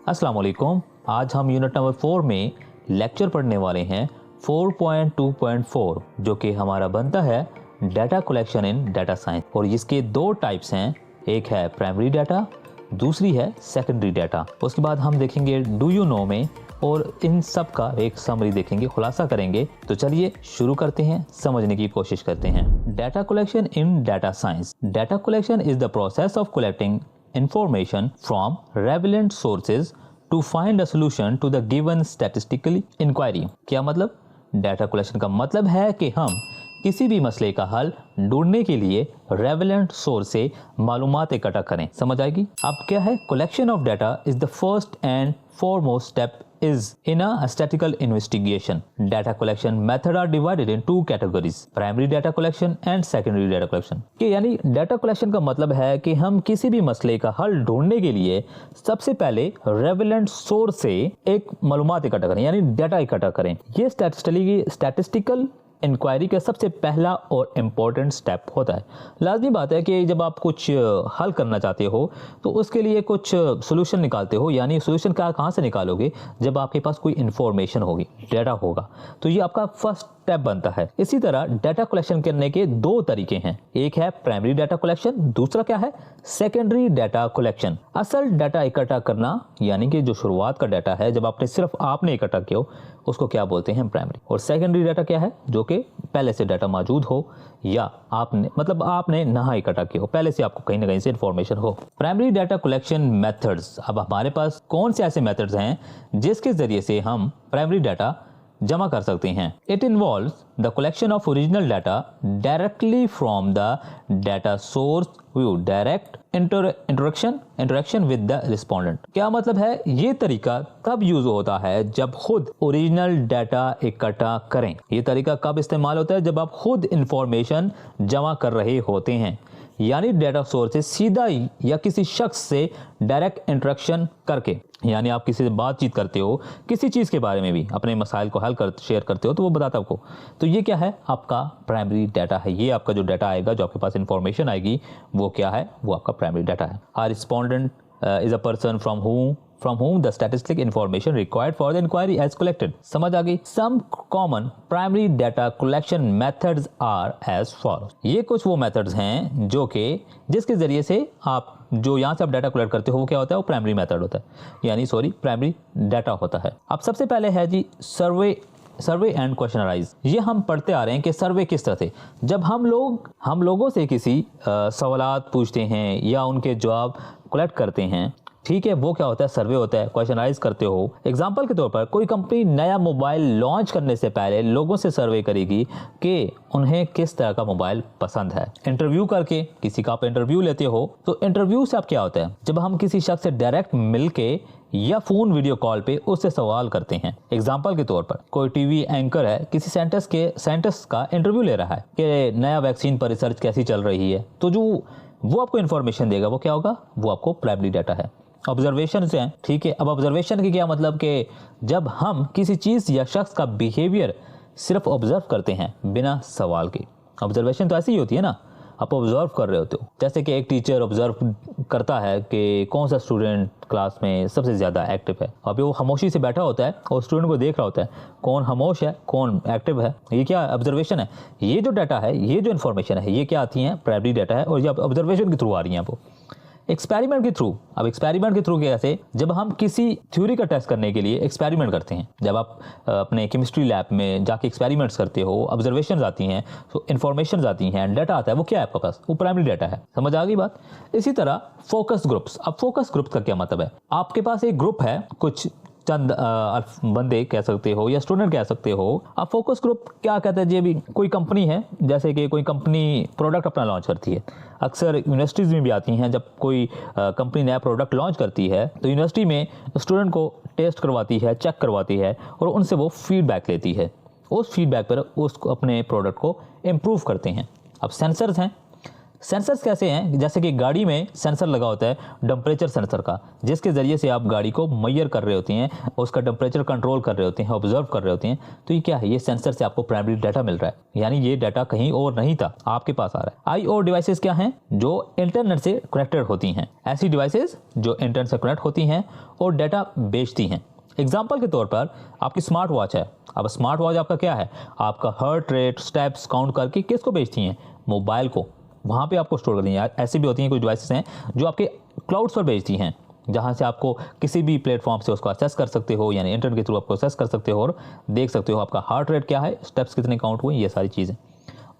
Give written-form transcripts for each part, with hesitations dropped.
अस्सलाम वालेकुम। आज हम यूनिट नंबर 4 में लेक्चर पढ़ने वाले हैं 4.2.4 जो कि हमारा बनता है data collection in data science. और इसके दो टाइप्स हैं, एक है प्राइमरी डाटा, दूसरी है सेकेंडरी डाटा। उसके बाद हम देखेंगे डू यू नो में, और इन सब का एक समरी देखेंगे, खुलासा करेंगे। तो चलिए शुरू करते हैं, समझने की कोशिश करते हैं। Data collection in data science. Data collection is the process of collecting information from relevant sources to find a solution to the given statistical inquiry। क्या मतलब? डाटा कलेक्शन का मतलब है कि हम किसी भी मसले का हल ढूंढने के लिए रेलेवेंट सोर्स से मालूमात इकट्ठा करें। समझ आएगी? अब क्या है? Collection of data is the first and foremost step is in a statistical investigation. Data collection method are divided in two categories: primary data collection and secondary data collection। कि यानी डाटा कलेक्शन का मतलब है कि हम किसी भी मसले का हल ढूंढने के लिए सबसे पहले रेलेवेंट सोर्स से एक मालूमात इकट्ठा करें, यानी डाटा इकट्ठा करें। ये स्टैटिस्टिकल इंक्वायरी का सबसे पहला और इम्पोर्टेंट स्टेप होता है। लाजमी बात है कि जब आप कुछ हल करना चाहते हो तो उसके लिए कुछ सोल्यूशन निकालते हो, यानी सोल्यूशन कहाँ से निकालोगे? जब आपके पास कोई इन्फॉर्मेशन होगी, डाटा होगा, तो ये आपका फर्स्ट स्टेप बनता है। इसी तरह डाटा कलेक्शन करने के दो तरीके हैं, एक है प्राइमरी डाटा कलेक्शन, दूसरा क्या है? Secondary data collection. असल डाटा इकट्ठा करना, यानी कि जो शुरुआत का डाटा है, जब आपने इकट्ठा किया हो, उसको क्या बोलते हैं? प्राइमरी। और सेकेंडरी डाटा क्या है? जो कि पहले से डाटा मौजूद हो या आपने नहा इकट्ठा किया हो, पहले से आपको कहीं ना कहीं से इंफॉर्मेशन हो। Primary data collection methods. अब हमारे पास कौन से ऐसे मेथड्स हैं जिसके जरिए से हम प्राइमरी डाटा जमा कर सकते हैं? It involves the collection of original data directly from the data source view, direct interaction with the respondent. क्या मतलब है? ये तरीका कब यूज होता है? जब खुद ओरिजिनल डाटा इकट्ठा करें। ये तरीका कब इस्तेमाल होता है? जब आप खुद इंफॉर्मेशन जमा कर रहे होते हैं, यानी डाटा सोर्स से सीधा या किसी शख्स से डायरेक्ट इंटरेक्शन करके, यानी आप किसी से बातचीत करते हो किसी चीज़ के बारे में भी, अपने मसाइल को शेयर करते हो, तो वो बताता आपको। तो ये क्या है? आपका प्राइमरी डाटा है। ये आपका जो डाटा आएगा, जो आपके पास इंफॉर्मेशन आएगी, वो क्या है? वो आपका प्राइमरी डाटा है। A respondent is a person from whom the statistic information required for the inquiry is collected। समझ आ गई? Some common primary data collection methods are as follows। ये कुछ वो मेथड्स हैं जो कि जिसके जरिए से आप जो यहाँ से आप डाटा कलेक्ट करते हो, वो क्या होता है? वो प्राइमरी मेथड होता है, यानी प्राइमरी डाटा होता है। अब सबसे पहले है जी सर्वे एंड क्वेश्चनराइज। ये हम पढ़ते आ रहे हैं कि सर्वे किस तरह से, जब हम लोगों से किसी सवालात पूछते हैं या उनके जवाब कलेक्ट करते हैं, ठीक है, वो क्या होता है? सर्वे होता है। क्वेश्चनराइज करते हो, एग्जांपल के तौर पर कोई कंपनी नया मोबाइल लॉन्च करने से पहले लोगों से सर्वे करेगी कि उन्हें किस तरह का मोबाइल पसंद है। इंटरव्यू करके, किसी का आप इंटरव्यू लेते हो, तो इंटरव्यू से आप क्या होता है? जब हम किसी शख्स से डायरेक्ट मिलके या फोन वीडियो कॉल पे उससे सवाल करते हैं। एग्जाम्पल के तौर पर कोई टीवी एंकर है, किसी साइंटिस्ट का इंटरव्यू ले रहा है कि नया वैक्सीन पर रिसर्च कैसी चल रही है, तो जो वो आपको इन्फॉर्मेशन देगा, वो क्या होगा? वो आपको प्राइमरी डाटा है। ऑब्जर्वेशन से हैं, ठीक है। अब ऑब्जर्वेशन की क्या मतलब? कि जब हम किसी चीज़ या शख्स का बिहेवियर सिर्फ ऑब्जर्व करते हैं बिना सवाल के। ऑब्जर्वेशन तो ऐसी ही होती है ना, आप ऑब्जर्व कर रहे होते हो। जैसे कि एक टीचर ऑब्जर्व करता है कि कौन सा स्टूडेंट क्लास में सबसे ज़्यादा एक्टिव है। अभी वो खामोशी से बैठा होता है और स्टूडेंट को देख रहा होता है, कौन खामोश है, कौन एक्टिव है। ये क्या ऑब्जर्वेशन है? ये जो डाटा है, ये जो इन्फॉर्मेशन है, ये क्या आती है? प्राइमरी डाटा है, और ये ऑब्जर्वेशन के थ्रू आ रही है आपको। एक्सपेरिमेंट के थ्रू। अब एक्सपेरिमेंट के थ्रू कैसे? जब हम किसी थ्योरी का टेस्ट करने के लिए एक्सपेरिमेंट करते हैं, जब आप अपने केमिस्ट्री लैब में जाके एक्सपेरिमेंट्स करते हो, ऑब्जर्वेशन आती हैं, तो इन्फॉर्मेशन आती हैं, डाटा आता है, वो क्या है आपके पास? वो प्राइमरी डाटा है। समझ आ गई बात? इसी तरह फोकस ग्रुप्स। अब फोकस ग्रुप का क्या मतलब है? आपके पास एक ग्रुप है, कुछ चंद बंदे कह सकते हो या स्टूडेंट कह सकते हो। अब फोकस ग्रुप क्या कहते हैं जी? अभी कोई कंपनी है, जैसे कि कोई कंपनी प्रोडक्ट अपना लॉन्च करती है, अक्सर यूनिवर्सिटीज़ में भी आती हैं। जब कोई कंपनी नया प्रोडक्ट लॉन्च करती है तो यूनिवर्सिटी में स्टूडेंट को टेस्ट करवाती है, चेक करवाती है, और उनसे वो फीडबैक लेती है। उस फीडबैक पर उसको अपने प्रोडक्ट को इम्प्रूव करते हैं। अब सेंसर्स हैं, सेंसर्स कैसे हैं, जैसे कि गाड़ी में सेंसर लगा होता है टेम्परेचर सेंसर का, जिसके ज़रिए से आप गाड़ी को मेजर कर रहे होते हैं, उसका टेम्परेचर कंट्रोल कर रहे होते हैं, ऑब्जर्व कर रहे होते हैं। तो ये क्या है, ये सेंसर से आपको प्राइमरी डाटा मिल रहा है, यानी ये डाटा कहीं और नहीं था, आपके पास आ रहा है। IO डिवाइसेस क्या हैं, जो इंटरनेट से कनेक्टेड होती हैं, ऐसी डिवाइसेस जो इंटरनेट से कनेक्ट होती हैं और डाटा बेचती हैं। एग्जाम्पल के तौर पर आपकी स्मार्ट वॉच है। अब स्मार्ट वॉच आपका क्या है, आपका हार्ट रेट, स्टेप्स काउंट करके किसको बेचती हैं, मोबाइल को, वहाँ पे आपको स्टोर करनी है। ऐसी भी होती हैं कुछ डिवाइसेस हैं जो आपके क्लाउड्स पर बेचती हैं, जहाँ से आपको किसी भी प्लेटफॉर्म से उसको एक्सेस कर सकते हो, यानी इंटरनेट के थ्रू आपको एक्सेस कर सकते हो और देख सकते हो आपका हार्ट रेट क्या है, स्टेप्स कितने काउंट हुए, ये सारी चीज़ें।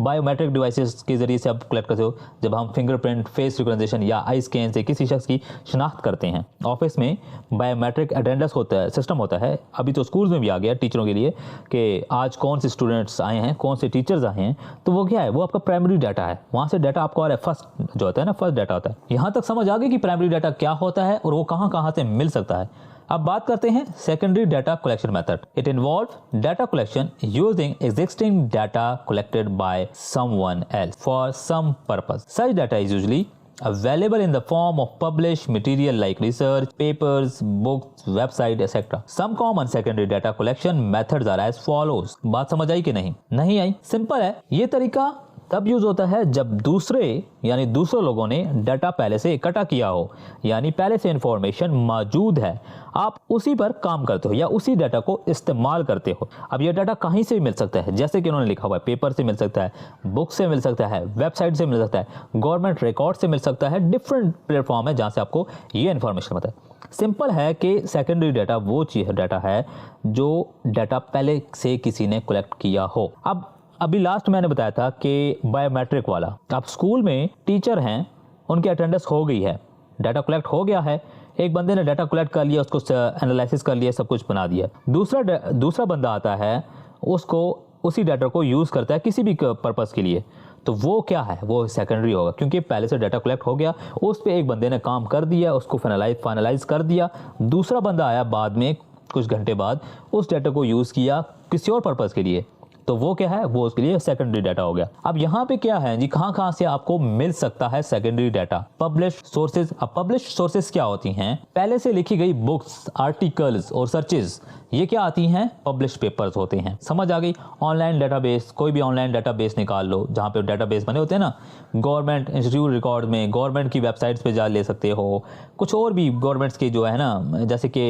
बायोमेट्रिक डिवाइसेस के जरिए से आप कलेक्ट करते हो, जब हम फिंगरप्रिंट, फेस रिकॉग्निशन या आई स्कैन से किसी शख्स की शनाख्त करते हैं। ऑफिस में बायोमेट्रिक अटेंडेंस होता है, सिस्टम होता है, अभी तो स्कूल्स में भी आ गया टीचरों के लिए कि आज कौन से स्टूडेंट्स आए हैं, कौन से टीचर्स आए हैं। तो वो क्या है, वो आपका प्राइमरी डाटा है, वहाँ से डाटा आपको आ रहा है, फर्स्ट जो होता है ना, फर्स्ट डाटा होता है। यहाँ तक समझ आ गई कि प्राइमरी डाटा क्या होता है और वो कहाँ कहाँ से मिल सकता है। अब बात करते हैं secondary data collection method. It involve data collection using existing data collected by someone else for some purpose. Such data is usually available in the form of published material like research, papers, books, website, etc. Some common secondary data collection methods are as follows. बात समझ आई कि नहीं? नहीं आई? Simple है। ये तरीका तब use होता है जब दूसरे लोगों ने डाटा पहले से इकट्ठा किया हो, यानी पहले से इंफॉर्मेशन मौजूद है, आप उसी पर काम करते हो या उसी डाटा को इस्तेमाल करते हो। अब ये डाटा कहीं से भी मिल सकता है, जैसे कि उन्होंने लिखा हुआ है, पेपर से मिल सकता है, बुक से मिल सकता है, वेबसाइट से मिल सकता है, गवर्नमेंट रिकॉर्ड से मिल सकता है, डिफरेंट प्लेटफॉर्म है जहाँ से आपको ये इन्फॉर्मेशन मिलता है। सिंपल है कि सेकेंडरी डाटा वो चीज डाटा है जो डाटा पहले से किसी ने कलेक्ट किया हो। अब अभी लास्ट मैंने बताया था कि बायोमेट्रिक वाला, आप स्कूल में टीचर हैं, उनकी अटेंडेंस हो गई है, डाटा कलेक्ट हो गया है, एक बंदे ने डाटा कलेक्ट कर लिया, उसको एनालिसिस कर लिया, सब कुछ बना दिया। दूसरा बंदा आता है, उसको उसी डाटा को यूज़ करता है किसी भी पर्पज़ के लिए, तो वो क्या है, वो सेकेंडरी होगा, क्योंकि पहले से डाटा कलेक्ट हो गया, उस पर एक बंदे ने काम कर दिया, उसको फाइनलाइज कर दिया। दूसरा बंदा आया बाद में, कुछ घंटे बाद, उस डाटा को यूज़ किया किसी और पर्पज़ के लिए, तो वो क्या है, वो उसके लिए सेकेंडरी डाटा हो गया। अब यहाँ पे क्या है जी, कहाँ से आपको मिल सकता है सेकेंडरी डाटा? Published sources. अब पब्लिश्ड सोर्सेज क्या होती हैं? पहले से लिखी गई बुक्स, आर्टिकल्स और सर्चेज, ये क्या आती हैं? पब्लिश्ड पेपर्स होते हैं। समझ आ गई? ऑनलाइन डाटाबेस, कोई भी ऑनलाइन डाटाबेस निकाल लो, जहाँ पे डाटाबेस बने होते हैं ना, गवर्नमेंट इंस्टीट्यूट रिकॉर्ड में, गवर्नमेंट की वेबसाइट्स पे जा ले सकते हो, कुछ और भी गवर्नमेंट्स की जो है ना, जैसे कि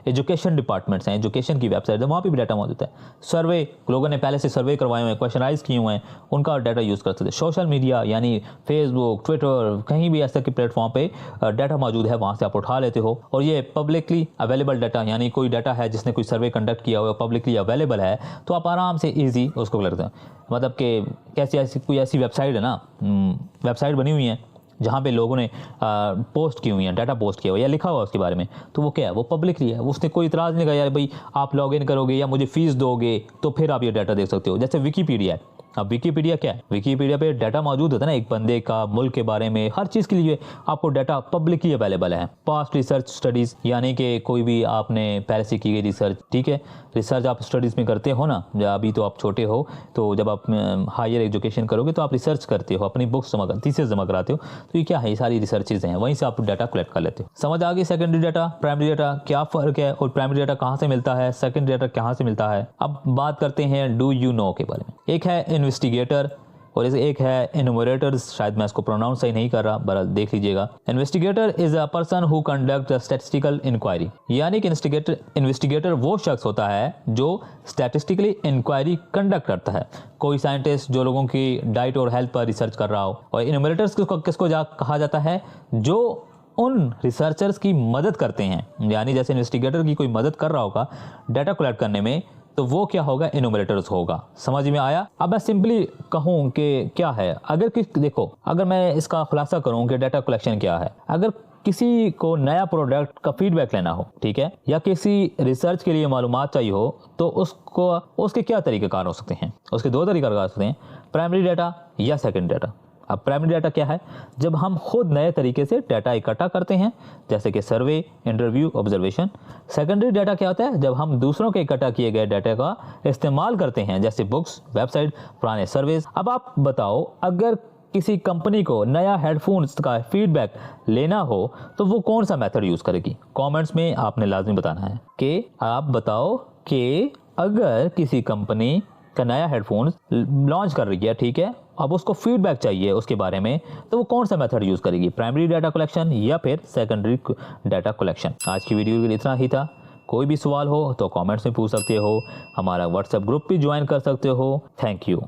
एजुकेशन डिपार्टमेंट्स हैं, एजुकेशन की वेबसाइट है, वहाँ पे भी डाटा मौजूद है। सर्वे, लोगों ने पहले से सर्वे करवाए हुए हैं, क्वेश्चनाइज किए हुए हैं, उनका डाटा यूज़ कर सकते हैं। सोशल मीडिया यानी फेसबुक, ट्विटर, कहीं भी ऐसे के प्लेटफॉर्म पे डाटा मौजूद है, वहाँ से आप उठा लेते हो। और ये पब्लिकली अवेलेबल डाटा, यानी कोई डाटा है जिसने कोई सर्वे कंडक्ट किया हुआ, पब्लिकली अवेलेबल है, तो आप आराम से ईजी उसको करते हैं। मतलब कि कैसी कोई ऐसी वेबसाइट है ना, वेबसाइट बनी हुई है जहाँ पे लोगों ने पोस्ट की हुई है, डाटा पोस्ट किया हुआ या लिखा हुआ उसके बारे में, तो वो क्या है, वो पब्लिकली है, उसने कोई इतराज़ नहीं कहा यार भाई आप लॉगिन करोगे या मुझे फीस दोगे तो फिर आप ये डाटा देख सकते हो। जैसे विकीपीडिया है। अब विकीपीडिया क्या है? विकीपीडिया पे डाटा मौजूद होता है ना, एक बंदे का, मुल्क के बारे में, हर चीज़ के लिए आपको डाटा पब्लिकली अवेलेबल है। पास्ट रिसर्च स्टडीज़, यानी कि कोई भी आपने पहले से की गई रिसर्च, ठीक है, रिसर्च आप स्टडीज़ में करते हो ना, अभी तो आप छोटे हो, तो जब आप हायर एजुकेशन करोगे तो आप रिसर्च करते हो, अपनी बुक्स थीसिस जमा कराते हो, तो ये क्या है, ये सारी रिसर्चेज हैं, वहीं से आप डाटा कलेक्ट कर लेते हो। समझ आ गई सेकेंडरी डाटा, प्राइमरी डाटा क्या फ़र्क है और प्राइमरी डाटा कहाँ से मिलता है, सेकेंडरी डाटा कहाँ से मिलता है। अब बात करते हैं डू यू नो के बारे में। एक है इन्वेस्टिगेटर और एक है इन्यूमरेटर्स, शायद मैं इसको प्रोनाउंस सही नहीं कर रहा, बहरहाल देख लीजिएगा। Investigator is a person who conduct statistical inquiry, यानी कि इन्वेस्टिगेटर वो शख्स होता है जो स्टैटिस्टिकली इंक्वायरी कंडक्ट करता है, कोई साइंटिस्ट जो लोगों की डाइट और हेल्थ पर रिसर्च कर रहा हो। और इन्यूमरेटर्स किसको कहा जाता है? जो उन रिसर्चर्स की मदद करते हैं, यानी जैसे इन्वेस्टिगेटर की कोई मदद कर रहा होगा डाटा कलेक्ट करने में, तो वो क्या होगा, इन्यूमरेटर्स होगा। समझ में आया? अब मैं सिंपली कहूँ कि क्या है, देखो अगर मैं इसका खुलासा करूँ कि डाटा कलेक्शन क्या है, अगर किसी को नया प्रोडक्ट का फीडबैक लेना हो, ठीक है, या किसी रिसर्च के लिए मालूमात चाहिए हो, तो उसके क्या तरीक़ेकार हो सकते हैं? उसके दो तरीक़ेकार हो सकते हैं, प्राइमरी डाटा या सेकेंडरी डाटा। अब प्राइमरी डाटा क्या है? जब हम खुद नए तरीके से डाटा इकट्ठा करते हैं, जैसे कि सर्वे, इंटरव्यू, ऑब्जर्वेशन। सेकेंडरी डाटा क्या होता है? जब हम दूसरों के इकट्ठा किए गए डाटा का इस्तेमाल करते हैं, जैसे बुक्स, वेबसाइट, पुराने सर्वेज। अब आप बताओ, अगर किसी कंपनी को नया हेडफोन्स का फीडबैक लेना हो तो वो कौन सा मेथड यूज़ करेगी? कमेंट्स में आपने लाजमी बताना है कि आप बताओ कि अगर किसी कंपनी का नया हेडफोन्स लॉन्च कर रही है, ठीक है, अब उसको फीडबैक चाहिए उसके बारे में, तो वो कौन सा मेथड यूज़ करेगी? प्राइमरी डाटा कलेक्शन या फिर सेकेंडरी डाटा कलेक्शन? आज की वीडियो के लिए इतना ही था। कोई भी सवाल हो तो कमेंट्स में पूछ सकते हो, हमारा व्हाट्सएप ग्रुप भी ज्वाइन कर सकते हो। Thank you.